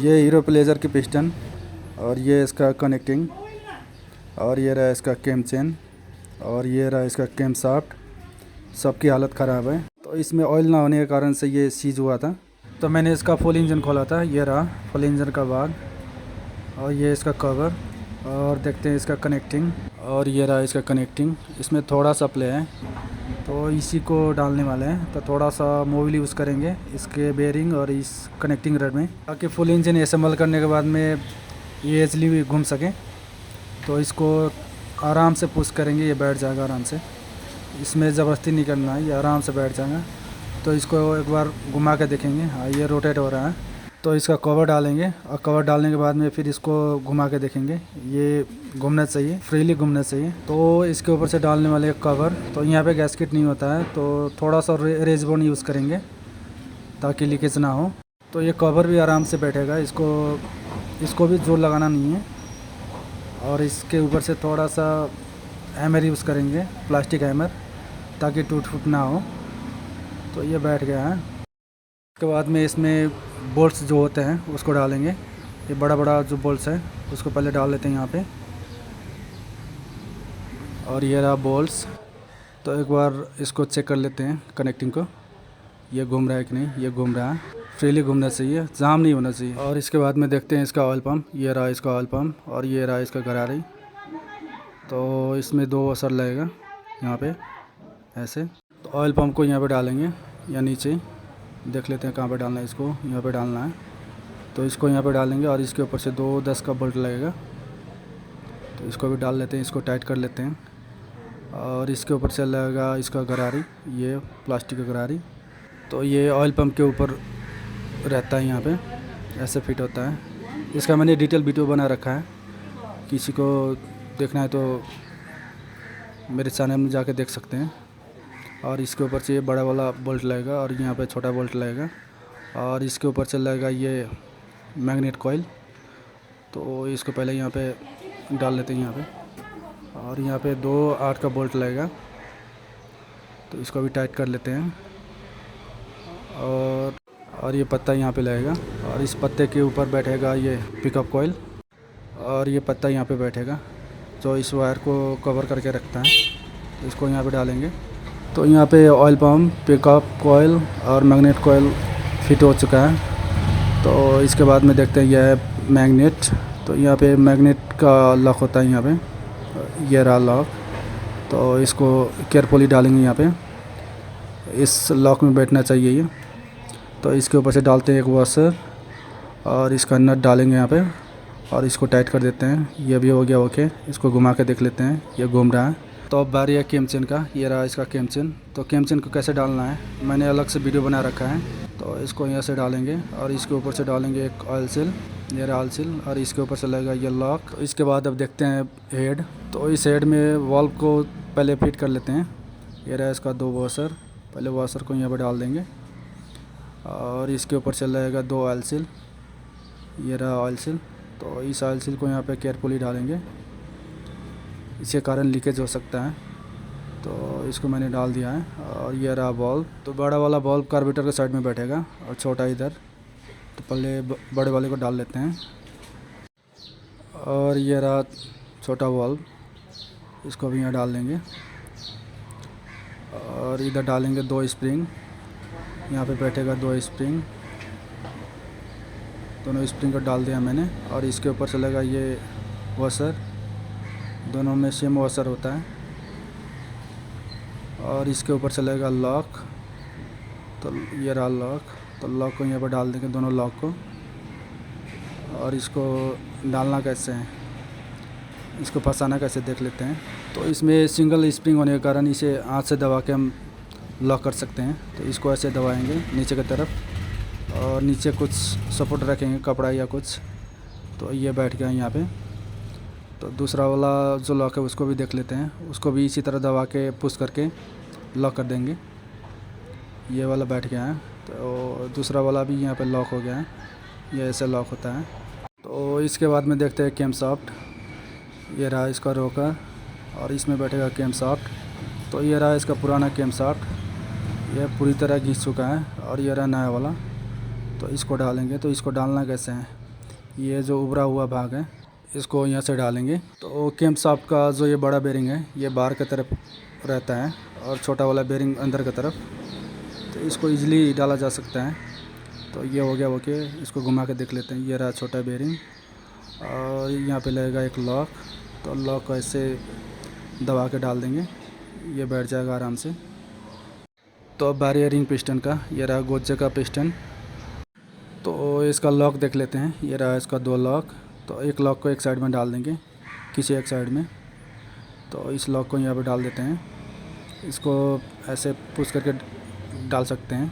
ये hero pleasure की piston और ये इसका कनेक्टिंग और ये रहा इसका कैम चेन और ये रहा इसका कैम शाफ्ट। सबकी हालत ख़राब है, तो इसमें ऑयल ना होने के कारण से ये सीज हुआ था। तो मैंने इसका फुल इंजन खोला था। ये रहा फुल इंजन का भाग और ये इसका कवर और देखते हैं इसका कनेक्टिंग और ये रहा इसका कनेक्टिंग। इसमें थोड़ा सा प्ले है तो इसी को डालने वाले हैं, तो थोड़ा सा मोबिल यूज़ करेंगे इसके बेयरिंग और इस कनेक्टिंग रड में, ताकि फुल इंजन असेंबल करने के बाद में ये इजली भी घूम सके। तो इसको आराम से पुश करेंगे, ये बैठ जाएगा आराम से, इसमें ज़बरदस्ती नहीं करना है, ये आराम से बैठ जाएगा। तो इसको एक बार घुमा के देखेंगे। हाँ, ये रोटेट हो रहा है। तो इसका कवर डालेंगे और कवर डालने के बाद में फिर इसको घुमा के देखेंगे, ये घूमना चाहिए, फ्रीली घूमना चाहिए। तो इसके ऊपर से डालने वाले कवर, तो यहाँ पे गैस्केट नहीं होता है, तो थोड़ा सा रेजबोन यूज़ करेंगे ताकि लीकेज ना हो। तो ये कवर भी आराम से बैठेगा, इसको भी जोर लगाना नहीं है। और इसके ऊपर से थोड़ा सा हैमर यूज़ करेंगे, प्लास्टिक हैमर, ताकि टूट फूट ना हो। तो ये बैठ गया है। उसके बाद में इसमें बोल्ट्स जो होते हैं उसको डालेंगे। ये बड़ा बड़ा जो बोल्ट्स है उसको पहले डाल लेते हैं यहाँ पे। और ये रहा बोल्ट्स। तो एक बार इसको चेक कर लेते हैं कनेक्टिंग को, ये घूम रहा है कि नहीं। ये घूम रहा है, फ्रीली घूमना चाहिए, जाम नहीं होना चाहिए। और इसके बाद में देखते हैं इसका ऑयल पम्प। ये रहा इसका ऑयल पम्प और ये रहा इसका गरारी। तो इसमें 2 असर लगेगा यहाँ पे ऐसे। तो ऑयल पम्प को यहाँ पे डालेंगे या नीचे, देख लेते हैं कहाँ पे डालना है। इसको यहाँ पे डालना है, तो इसको यहाँ पे डालेंगे और इसके ऊपर से 2-10 का बोल्ट लगेगा। तो इसको भी डाल लेते हैं, इसको टाइट कर लेते हैं। और इसके ऊपर से लगेगा इसका गरारी, ये प्लास्टिक का गरारी। तो ये ऑयल पंप के ऊपर रहता है, यहाँ पे ऐसे फिट होता है। इसका मैंने डिटेल वीडियो बना रखा है, किसी को देखना है तो मेरे चैनल में जाके देख सकते हैं। और इसके ऊपर से ये बड़ा वाला बोल्ट लगेगा और यहाँ पे छोटा बोल्ट लगेगा। और इसके ऊपर से लगेगा ये मैग्नेट कॉइल। तो इसको पहले यहाँ पे डाल लेते हैं यहाँ पे। और यहाँ पे 2-8 का बोल्ट लगेगा, तो इसको भी टाइट कर लेते हैं। और ये पत्ता यहाँ पे लगेगा और इस पत्ते के ऊपर बैठेगा ये पिकअप कॉइल और ये पत्ता यहाँ पे बैठेगा जो इस वायर को कवर करके रखता है। तो इसको यहाँ पे डालेंगे। तो यहाँ पे ऑयल पम्प, पिकअप कॉइल और मैग्नेट कॉइल फिट हो चुका है। तो इसके बाद में देखते हैं यह है मैग्नेट। तो यहाँ पे मैग्नेट का लॉक होता है यहाँ पे, ये रहा लॉक। तो इसको केयरफुली डालेंगे यहाँ पे, इस लॉक में बैठना चाहिए ये। तो इसके ऊपर से डालते हैं एक वॉशर और इसका नट डालेंगे यहाँ पे और इसको टाइट कर देते हैं। ये भी हो गया ओके। इसको घुमा के देख लेते हैं, ये घूम रहा है। तो अब बारी है कैम चेन का। ये रहा इसका कैम चेन। तो कैम चेन को कैसे डालना है मैंने अलग से वीडियो बना रखा है। तो इसको यहाँ से डालेंगे और इसके ऊपर से डालेंगे एक ऑयल सील, ये रहा ऑयल सील, और इसके ऊपर से लगेगा ये लॉक। तो इसके बाद अब देखते हैं हेड। तो इस हेड में वाल्व को पहले फिट कर लेते हैं। ये रहा इसका 2 वॉशर, पहले वॉशर को यहाँ पर डाल देंगे और इसके ऊपर से लगेगा 2 ऑयल सील, ये रहा ऑयल सील। तो इस ऑयल सील को यहाँ पे केयरफुली डालेंगे, इसके कारण लीकेज हो सकता है। तो इसको मैंने डाल दिया है। और ये रहा बल्ब। तो बड़ा वाला बल्ब कार्बोरेटर के साइड में बैठेगा और छोटा इधर। तो पहले बड़े वाले को डाल लेते हैं। और ये रहा छोटा बल्ब, इसको भी यहाँ डाल देंगे। और इधर डालेंगे 2 स्प्रिंग, यहाँ पे बैठेगा 2 स्प्रिंग। दोनों स्प्रिंग को डाल दिया मैंने। और इसके ऊपर से लगा ये वॉशर, दोनों में सेम वॉशर होता है। और इसके ऊपर से लगेगा लॉक। तो ये रहा लॉक। तो लॉक को यहाँ पर डाल देंगे, दोनों लॉक को। और इसको डालना कैसे है, इसको फंसाना कैसे देख लेते हैं। तो इसमें सिंगल स्प्रिंग होने के कारण इसे हाथ से दबा के हम लॉक कर सकते हैं। तो इसको ऐसे दबाएंगे नीचे की तरफ और नीचे कुछ सपोर्ट रखेंगे, कपड़ा या कुछ। तो ये बैठ गया यहाँ पे। तो दूसरा वाला जो लॉक है उसको भी देख लेते हैं, उसको भी इसी तरह दबा के पुश करके लॉक कर देंगे। ये वाला बैठ गया है। तो दूसरा वाला भी यहाँ पे लॉक हो गया है, ये ऐसे लॉक होता है। तो इसके बाद में देखते हैं कैम शाफ्ट। ये रहा इसका रोकर और इसमें बैठेगा कैम शाफ्ट। तो ये रहा इसका पुराना कैम शाफ्ट, यह पूरी तरह घिस चुका है। और ये रहा नया वाला। तो इसको डालेंगे। तो इसको डालना कैसे है ये जो उभरा हुआ भाग है इसको यहाँ से डालेंगे। तो कैम शाफ्ट का जो ये बड़ा बेरिंग है ये बाहर की तरफ रहता है और छोटा वाला बेरिंग अंदर की तरफ, तो इसको इजीली डाला जा सकता है। तो ये हो गया ओके। इसको घुमा के देख लेते हैं। ये रहा छोटा बेरिंग और यहाँ पे लगेगा एक लॉक। तो लॉक को ऐसे दबा के डाल देंगे, ये बैठ जाएगा आराम से। तो अब बारी है रिंग पिस्टन का। ये रहा गोजे का पिस्टन। तो इसका लॉक देख लेते हैं। ये रहा इसका 2 लॉक। तो एक लॉक को एक साइड में डाल देंगे, किसी एक साइड में। तो इस लॉक को यहाँ पे डाल देते हैं। इसको ऐसे पुश करके डाल सकते हैं।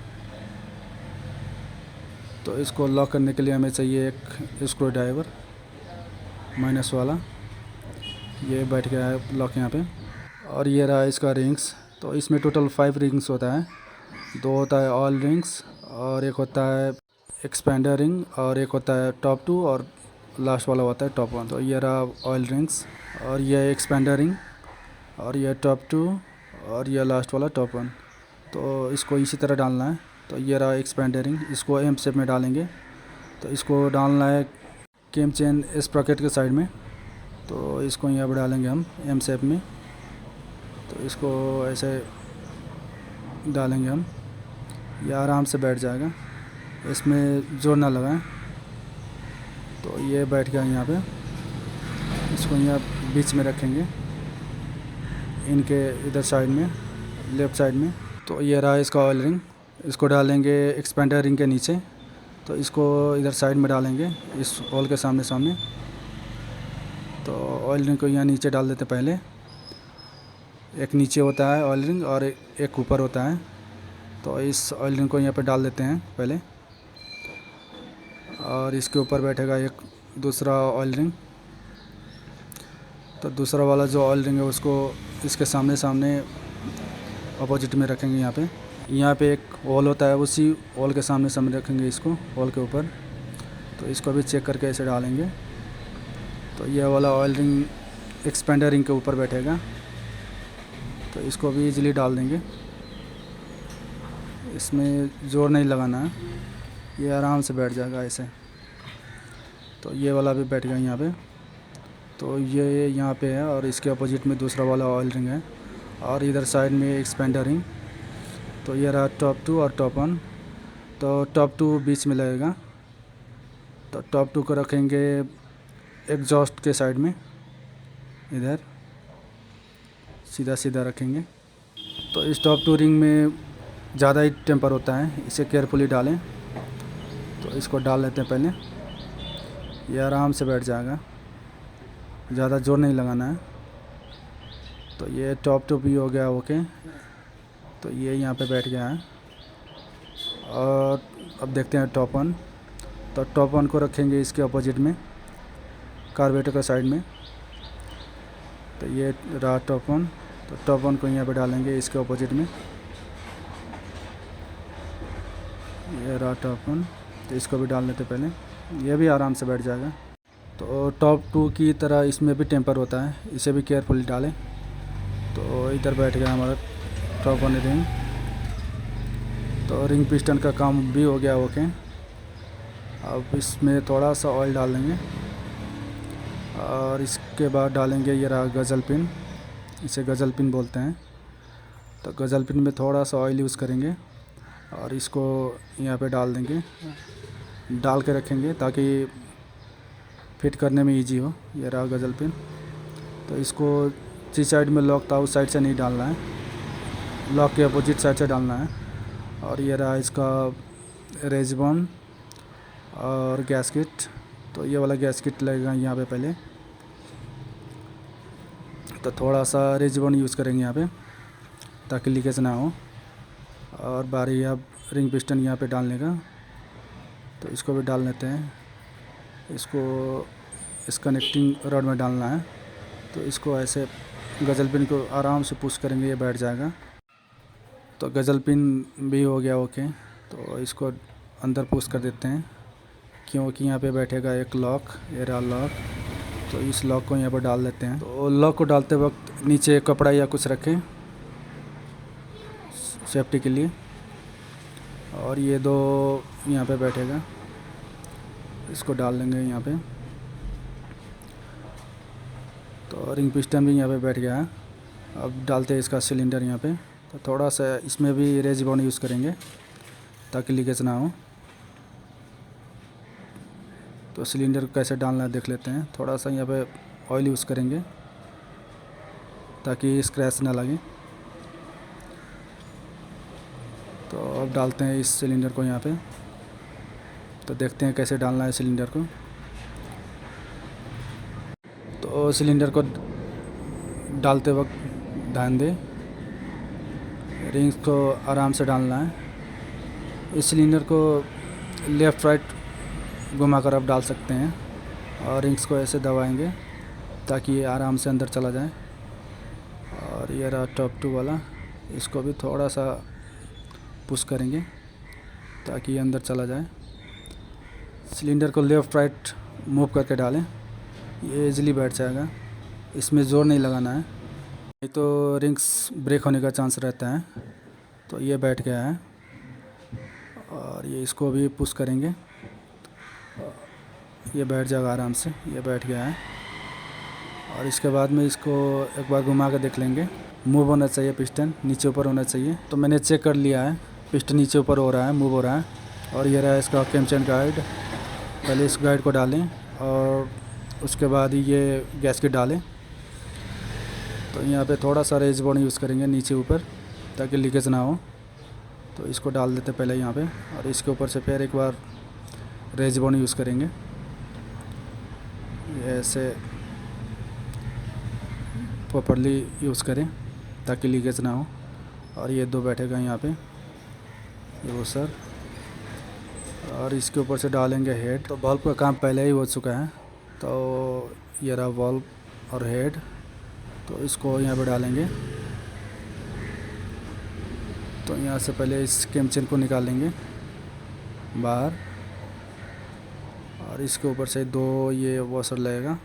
तो इसको लॉक करने के लिए हमें चाहिए एक स्क्रू ड्राइवर माइनस वाला। ये बैठ गया है लॉक यहाँ पे। और ये रहा इसका रिंग्स। तो इसमें टोटल 5 रिंग्स होता है। 2 होता है ऑयल रिंग्स और एक होता है एक्सपेंडर रिंग और एक होता है टॉप 2 और लास्ट वाला होता है टॉप 1। तो ये रहा ऑयल रिंग्स और ये एक्सपेंडर रिंग और ये टॉप 2 और ये लास्ट वाला टॉप 1। तो इसको इसी तरह डालना है। तो ये रहा एक्सपेंडर रिंग, इसको एम शेप में डालेंगे। तो इसको डालना है कैम चेन स्प्रॉकेट के साइड में। तो इसको यहाँ पर डालेंगे हम एम शेप में। तो इसको ऐसे डालेंगे हम, ये आराम से बैठ जाएगा, इसमें जोर ना लगाएं। तो ये बैठ गया यहाँ पे। इसको यहाँ बीच में रखेंगे, इनके इधर साइड में, लेफ़्ट साइड में। तो ये रहा इसका ऑयल रिंग, इसको डालेंगे एक्सपेंडर रिंग के नीचे। तो इसको इधर साइड में डालेंगे, इस होल के सामने सामने। तो ऑयल रिंग को यहाँ नीचे डाल देते पहले। एक नीचे होता है ऑयल रिंग और एक ऊपर होता है। तो इस ऑयल रिंग को यहाँ पे डाल देते हैं पहले और इसके ऊपर बैठेगा एक दूसरा ऑयल रिंग। तो दूसरा वाला जो ऑयल रिंग है उसको इसके सामने सामने अपोजिट में रखेंगे। यहाँ पे एक होल होता है, उसी होल के सामने सामने रखेंगे इसको, होल के ऊपर। तो इसको भी चेक करके ऐसे डालेंगे। तो यह वाला ऑयल रिंग एक्सपेंडर रिंग के ऊपर बैठेगा। तो इसको भी इजीली डाल देंगे, इसमें जोर नहीं लगाना है, ये आराम से बैठ जाएगा ऐसे। तो ये वाला भी बैठ गया यहाँ पे। तो ये यहाँ पे है और इसके अपोजिट में दूसरा वाला ऑयल रिंग है और इधर साइड में एक्सपेंडर रिंग। तो ये रहा टॉप 2 और टॉप 1। तो टॉप 2 बीच में लगेगा। तो टॉप 2 को रखेंगे एग्जॉस्ट के साइड में, इधर सीधा सीधा रखेंगे। तो इस टॉप 2 रिंग में ज़्यादा ही टेम्पर होता है, इसे केयरफुली डालें। तो इसको डाल लेते हैं पहले, ये आराम से बैठ जाएगा, ज़्यादा जोर नहीं लगाना है। तो ये टॉप 2 भी हो गया ओके। तो ये यहाँ पे बैठ गया है। और अब देखते हैं टॉप 1। तो टॉप 1 को रखेंगे इसके अपोजिट में, कार्बोरेटर का साइड में। तो ये रहा टॉप 1। तो टॉप 1 को यहाँ पे डालेंगे इसके अपोजिट में, ये रहा टॉप 1। तो इसको भी डाल लेते पहले, ये भी आराम से बैठ जाएगा। तो टॉप 2 की तरह इसमें भी टेम्पर होता है, इसे भी केयरफुली डालें। तो इधर बैठ गया हमारा टॉप 1 रिंग। तो रिंग पिस्टन का काम भी हो गया ओके। अब इसमें थोड़ा सा ऑयल डाल देंगे और इसके बाद डालेंगे ये रहा गज़ल पिन, इसे गज़ल पिन बोलते हैं। तो गज़ल पिन में थोड़ा सा ऑयल यूज़ करेंगे और इसको यहाँ पे डाल देंगे, डाल के रखेंगे ताकि फिट करने में इजी हो। ये रहा गज़ल पिन। तो इसको जिस साइड में लॉक था उस साइड से नहीं डालना है, लॉक के अपोजिट साइड से डालना है। और ये रहा इसका रेजबॉन और गैस्केट। तो ये वाला गैस्केट लगेगा यहाँ पे पहले। तो थोड़ा सा रेजबॉन यूज़ करेंगे यहाँ पे ताकि लीकेज ना हो। और बारी अब रिंग पिस्टन यहाँ पे डालने का। तो इसको भी डाल लेते हैं, इसको इस कनेक्टिंग रॉड में डालना है। तो इसको ऐसे गज़ल पिन को आराम से पुश करेंगे, ये बैठ जाएगा। तो गज़ल पिन भी हो गया ओके। तो इसको अंदर पुश कर देते हैं क्योंकि यहाँ पे बैठेगा एक लॉक, ये रहा लॉक। तो इस लॉक को यहाँ पर डाल देते हैं। तो लॉक को डालते वक्त नीचे कपड़ा या कुछ रखें सेफ्टी के लिए। और ये 2 यहाँ पे बैठेगा, इसको डाल लेंगे यहाँ पे। तो रिंग पिस्टन भी यहाँ पे बैठ गया है। अब डालते हैं इसका सिलेंडर यहाँ पे। तो थोड़ा सा इसमें भी रेजिबॉन्ड यूज़ करेंगे ताकि लीकेज ना हो। तो सिलेंडर कैसे डालना है देख लेते हैं। थोड़ा सा यहाँ पे ऑयल यूज़ करेंगे ताकि स्क्रैच ना लगे। तो अब डालते हैं इस सिलेंडर को यहाँ पे। तो देखते हैं कैसे डालना है सिलेंडर को। तो सिलेंडर को डालते वक्त ध्यान दें, रिंग्स को आराम से डालना है। इस सिलेंडर को लेफ़्ट राइट घुमाकर आप डाल सकते हैं और रिंग्स को ऐसे दबाएंगे ताकि ये आराम से अंदर चला जाए। और ये रहा टॉप 2 वाला, इसको भी थोड़ा सा पुश करेंगे ताकि ये अंदर चला जाए। सिलेंडर को लेफ़्ट राइट मूव करके डालें, ये इजीली बैठ जाएगा। इसमें ज़ोर नहीं लगाना है, नहीं तो रिंग्स ब्रेक होने का चांस रहता है। तो ये बैठ गया है और ये इसको भी पुश करेंगे, ये बैठ जाएगा आराम से। ये बैठ गया है और इसके बाद में इसको एक बार घुमा के देख लेंगे। मूव होना चाहिए, पिस्टन नीचे ऊपर होना चाहिए। तो मैंने चेक कर लिया है, पिस्टन नीचे ऊपर हो रहा है, मूव हो रहा है। और ये रहा इसका कैमचन गाइड। पहले इस गाइड को डालें और उसके बाद ये गैस्केट डालें। तो यहाँ पे थोड़ा सा रेजिबॉन्ड यूज़ करेंगे नीचे ऊपर ताकि लीकेज ना हो। तो इसको डाल देते पहले यहाँ पे और इसके ऊपर से फिर एक बार रेजिबॉन्ड यूज़ करेंगे। ये ऐसे प्रॉपर्ली यूज़ करें ताकि लीकेज ना हो। और ये 2 बैठेगा यहाँ पे, ये वो सर। और इसके ऊपर से डालेंगे हेड। तो बल्ब का काम पहले ही हो चुका है। तो ये रहा बल्ब और हेड। तो इसको यहाँ पे डालेंगे। तो यहाँ से पहले इस कैमचन को निकालेंगे बाहर और इसके ऊपर से 2 ये वॉशर लगेगा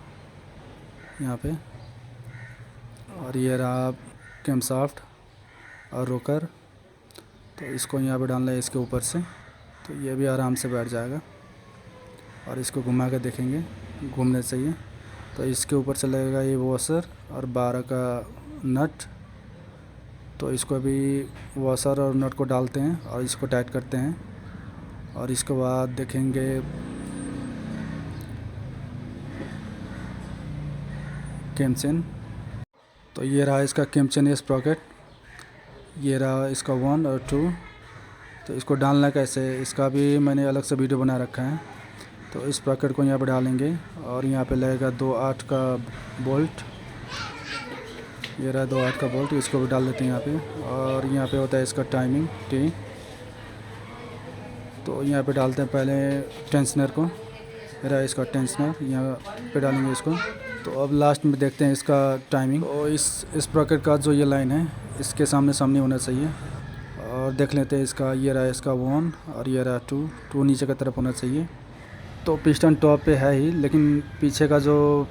यहाँ पे। और ये रहा कैम शाफ्ट और रोकर। तो इसको यहाँ पे डालना है इसके ऊपर से। तो ये भी आराम से बैठ जाएगा और इसको घुमा के देखेंगे, घूमने चाहिए। तो इसके ऊपर से लगेगा ये वॉशर और 12 का नट। तो इसको भी वॉशर और नट को डालते हैं और इसको टाइट करते हैं। और इसके बाद देखेंगे कैमचन। तो ये रहा इसका कैमचन स्प्रॉकेट, ये रहा इसका 1 और 2। तो इसको डालना कैसे, इसका भी मैंने अलग से वीडियो बना रखा है। तो इस स्प्रॉकेट को यहाँ पे डालेंगे और यहाँ पे लगेगा 2/8 का बोल्ट। ये रहा 2/8 का बोल्ट, इसको भी डाल देते हैं यहाँ पे। और यहाँ पे होता है इसका टाइमिंग टी। तो यहाँ पे डालते हैं पहले टेंशनर को। ये रहा इसका टेंशनर, यहाँ पे डालेंगे इसको। तो अब लास्ट में देखते हैं इसका टाइमिंग। तो इस स्प्रॉकेट का जो ये लाइन है इसके सामने सामने होना चाहिए। और देख लेते हैं इसका, ये रहा इसका 1 और ये रहा 2 नीचे की तरफ होना चाहिए। तो पिस्टन टॉप पे है ही, लेकिन पीछे का जो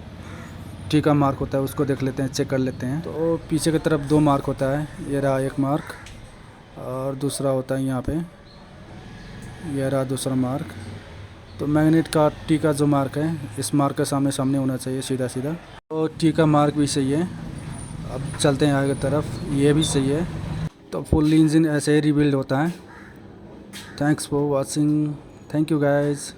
टी का मार्क होता है उसको देख लेते हैं, चेक कर लेते हैं। तो पीछे की तरफ 2 मार्क होता है, ये रहा एक मार्क और दूसरा होता है यहाँ पे, ये रहा दूसरा मार्क। तो मैग्नेट का टी का जो मार्क है इस मार्क के सामने सामने होना चाहिए, सीधा सीधा। तो टी का मार्क भी सही है। अब चलते हैं आगे की तरफ, ये भी सही है। तो फुल इंजन ऐसे ही रिबिल्ड होता है। Thanks for watching, thank you guys.